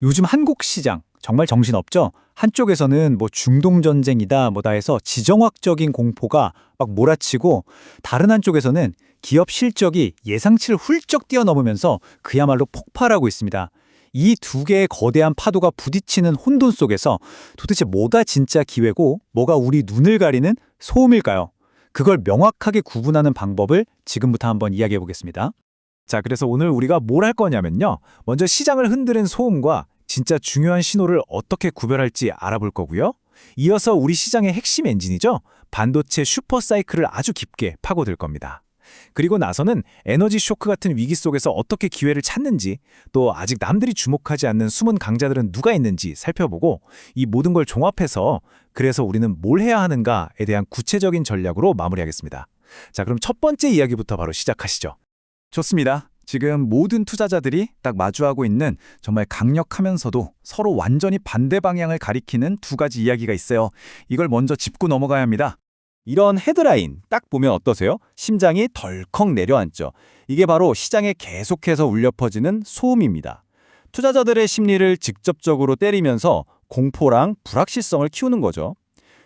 요즘 한국 시장 정말 정신없죠? 한쪽에서는 뭐 중동 전쟁이다 뭐다 해서 지정학적인 공포가 막 몰아치고 다른 한쪽에서는 기업 실적이 예상치를 훌쩍 뛰어넘으면서 그야말로 폭발하고 있습니다. 이 두 개의 거대한 파도가 부딪히는 혼돈 속에서 도대체 뭐가 진짜 기회고 뭐가 우리 눈을 가리는 소음일까요? 그걸 명확하게 구분하는 방법을 지금부터 한번 이야기해 보겠습니다. 자, 그래서 오늘 우리가 뭘 할 거냐면요. 먼저 시장을 흔드는 소음과 진짜 중요한 신호를 어떻게 구별할지 알아볼 거고요. 이어서 우리 시장의 핵심 엔진이죠. 반도체 슈퍼사이클을 아주 깊게 파고들 겁니다. 그리고 나서는 에너지 쇼크 같은 위기 속에서 어떻게 기회를 찾는지, 또 아직 남들이 주목하지 않는 숨은 강자들은 누가 있는지 살펴보고 이 모든 걸 종합해서 그래서 우리는 뭘 해야 하는가에 대한 구체적인 전략으로 마무리하겠습니다. 자, 그럼 첫 번째 이야기부터 바로 시작하시죠. 좋습니다. 지금 모든 투자자들이 딱 마주하고 있는 정말 강력하면서도 서로 완전히 반대 방향을 가리키는 두 가지 이야기가 있어요. 이걸 먼저 짚고 넘어가야 합니다. 이런 헤드라인 딱 보면 어떠세요? 심장이 덜컥 내려앉죠. 이게 바로 시장에 계속해서 울려 퍼지는 소음입니다. 투자자들의 심리를 직접적으로 때리면서 공포랑 불확실성을 키우는 거죠.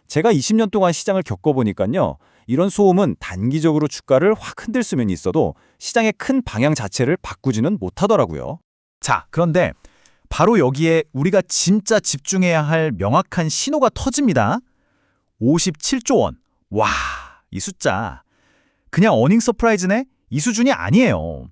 제가 20년 동안 시장을 겪어보니까요. 이런 소음은 단기적으로 주가를 확 흔들 수는 있어도 시장의 큰 방향 자체를 바꾸지는 못하더라고요. 자, 그런데 바로 여기에 우리가 진짜 집중해야 할 명확한 신호가 터집니다. 57조 원. 와, 이 숫자. 그냥 어닝 서프라이즈네? 이 수준이 아니에요.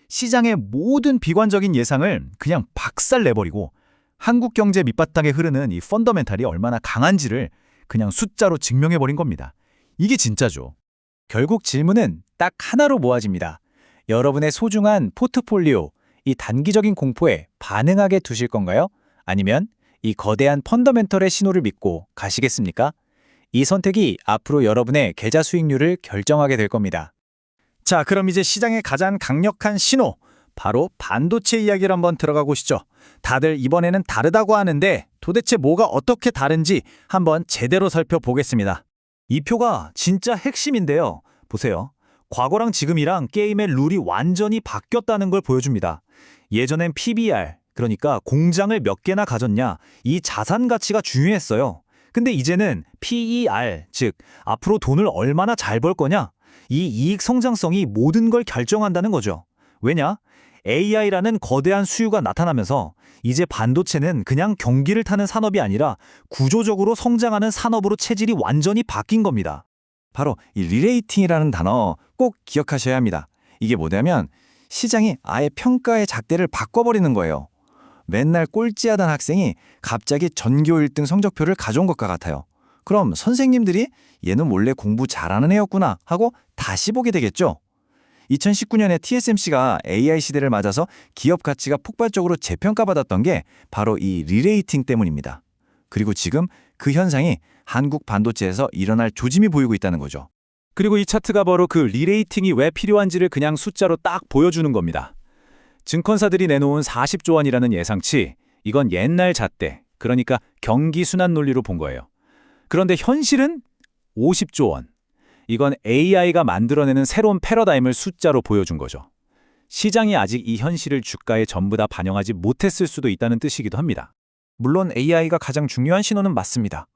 시장의 모든 비관적인 예상을 그냥 박살내버리고 한국 경제 밑바탕에 흐르는 이 펀더멘탈이 얼마나 강한지를 그냥 숫자로 증명해버린 겁니다. 이게 진짜죠. 결국 질문은 딱 하나로 모아집니다. 여러분의 소중한 포트폴리오, 이 단기적인 공포에 반응하게 두실 건가요? 아니면 이 거대한 펀더멘털의 신호를 믿고 가시겠습니까? 이 선택이 앞으로 여러분의 계좌 수익률을 결정하게 될 겁니다. 자, 그럼 이제 시장의 가장 강력한 신호, 바로 반도체 이야기를 한번 들어가 보시죠. 다들 이번에는 다르다고 하는데 도대체 뭐가 어떻게 다른지 한번 제대로 살펴보겠습니다. 이 표가 진짜 핵심인데요. 보세요. 과거랑 지금이랑 게임의 룰이 완전히 바뀌었다는 걸 보여줍니다. 예전엔 PBR, 그러니까 공장을 몇 개나 가졌냐, 이 자산 가치가 중요했어요. 근데 이제는 PER, 즉 앞으로 돈을 얼마나 잘 벌 거냐, 이 이익 성장성이 모든 걸 결정한다는 거죠. 왜냐? AI라는 거대한 수요가 나타나면서 이제 반도체는 그냥 경기를 타는 산업이 아니라 구조적으로 성장하는 산업으로 체질이 완전히 바뀐 겁니다. 바로 이 리레이팅이라는 단어 꼭 기억하셔야 합니다. 이게 뭐냐면 시장이 아예 평가의 잣대를 바꿔버리는 거예요. 맨날 꼴찌하던 학생이 갑자기 전교 1등 성적표를 가져온 것과 같아요. 그럼 선생님들이 얘는 원래 공부 잘하는 애였구나 하고 다시 보게 되겠죠. 2019년에 TSMC가 AI 시대를 맞아서 기업 가치가 폭발적으로 재평가받았던 게 바로 이 리레이팅 때문입니다. 그리고 지금 그 현상이 한국 반도체에서 일어날 조짐이 보이고 있다는 거죠. 그리고 이 차트가 바로 그 리레이팅이 왜 필요한지를 그냥 숫자로 딱 보여주는 겁니다. 증권사들이 내놓은 40조 원이라는 예상치, 이건 옛날 잣대, 그러니까 경기 순환 논리로 본 거예요. 그런데 현실은 50조 원. 이건 AI가 만들어내는 새로운 패러다임을 숫자로 보여준 거죠. 시장이 아직 이 현실을 주가에 전부 다 반영하지 못했을 수도 있다는 뜻이기도 합니다. 물론 AI가 가장 중요한 신호는 맞습니다.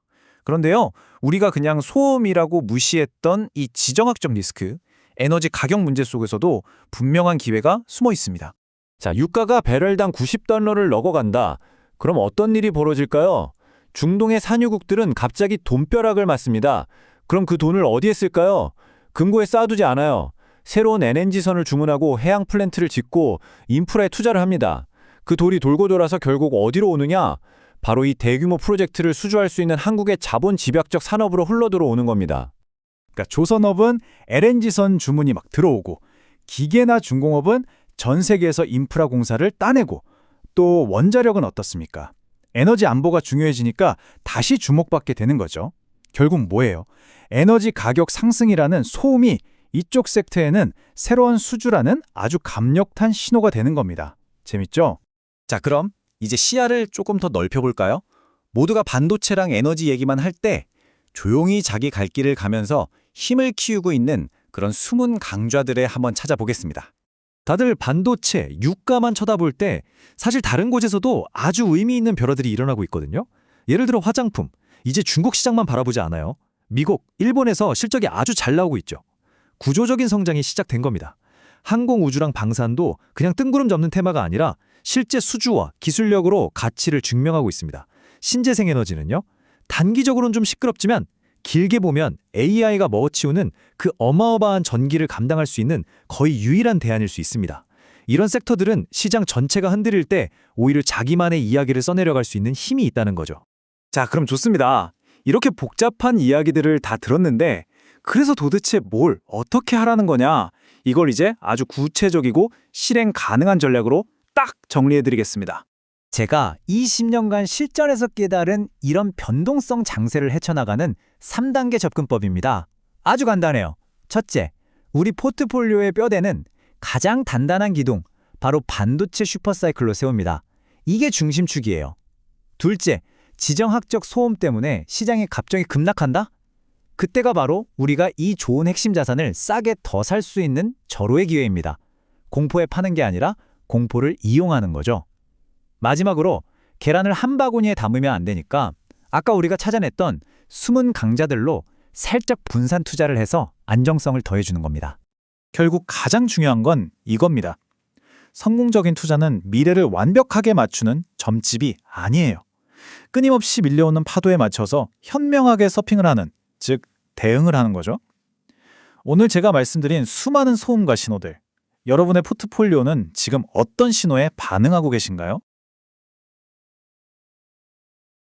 그런데요, 우리가 그냥 소음이라고 무시했던 이 지정학적 리스크, 에너지 가격 문제 속에서도 분명한 기회가 숨어 있습니다. 자, 유가가 배럴당 90달러를 넘어간다. 그럼 어떤 일이 벌어질까요? 중동의 산유국들은 갑자기 돈벼락을 맞습니다. 그럼 그 돈을 어디에 쓸까요? 금고에 쌓아두지 않아요. 새로운 LNG선을 주문하고 해양 플랜트를 짓고 인프라에 투자를 합니다. 그 돌이 돌고 돌아서 결국 어디로 오느냐? 바로 이 대규모 프로젝트를 수주할 수 있는 한국의 자본 집약적 산업으로 흘러들어오는 겁니다. 그러니까 조선업은 LNG선 주문이 막 들어오고 기계나 중공업은 전 세계에서 인프라 공사를 따내고 또 원자력은 어떻습니까? 에너지 안보가 중요해지니까 다시 주목받게 되는 거죠. 결국 뭐예요? 에너지 가격 상승이라는 소음이 이쪽 섹터에는 새로운 수주라는 아주 강력한 신호가 되는 겁니다. 재밌죠? 자, 그럼 이제 시야를 조금 더 넓혀볼까요? 모두가 반도체랑 에너지 얘기만 할 때 조용히 자기 갈 길을 가면서 힘을 키우고 있는 그런 숨은 강좌들에 한번 찾아보겠습니다. 다들 반도체, 유가만 쳐다볼 때 사실 다른 곳에서도 아주 의미 있는 변화들이 일어나고 있거든요. 예를 들어 화장품, 이제 중국 시장만 바라보지 않아요. 미국, 일본에서 실적이 아주 잘 나오고 있죠. 구조적인 성장이 시작된 겁니다. 항공, 우주랑 방산도 그냥 뜬구름 잡는 테마가 아니라 실제 수주와 기술력으로 가치를 증명하고 있습니다. 신재생 에너지는요, 단기적으로는 좀 시끄럽지만 길게 보면 AI가 먹어치우는 그 어마어마한 전기를 감당할 수 있는 거의 유일한 대안일 수 있습니다. 이런 섹터들은 시장 전체가 흔들릴 때 오히려 자기만의 이야기를 써내려갈 수 있는 힘이 있다는 거죠. 자, 그럼 좋습니다. 이렇게 복잡한 이야기들을 다 들었는데 그래서 도대체 뭘 어떻게 하라는 거냐? 이걸 이제 아주 구체적이고 실행 가능한 전략으로 딱 정리해드리겠습니다. 제가 20년간 실전에서 깨달은 이런 변동성 장세를 헤쳐나가는 3단계 접근법입니다. 아주 간단해요. 첫째, 우리 포트폴리오의 뼈대는 가장 단단한 기둥, 바로 반도체 슈퍼사이클로 세웁니다. 이게 중심축이에요. 둘째, 지정학적 소음 때문에 시장이 갑자기 급락한다? 그때가 바로 우리가 이 좋은 핵심 자산을 싸게 더 살 수 있는 절호의 기회입니다. 공포에 파는 게 아니라 공포를 이용하는 거죠. 마지막으로 계란을 한 바구니에 담으면 안 되니까 아까 우리가 찾아냈던 숨은 강자들로 살짝 분산 투자를 해서 안정성을 더해주는 겁니다. 결국 가장 중요한 건 이겁니다. 성공적인 투자는 미래를 완벽하게 맞추는 점집이 아니에요. 끊임없이 밀려오는 파도에 맞춰서 현명하게 서핑을 하는, 즉 대응을 하는 거죠. 오늘 제가 말씀드린 수많은 소음과 신호들, 여러분의 포트폴리오는 지금 어떤 신호에 반응하고 계신가요?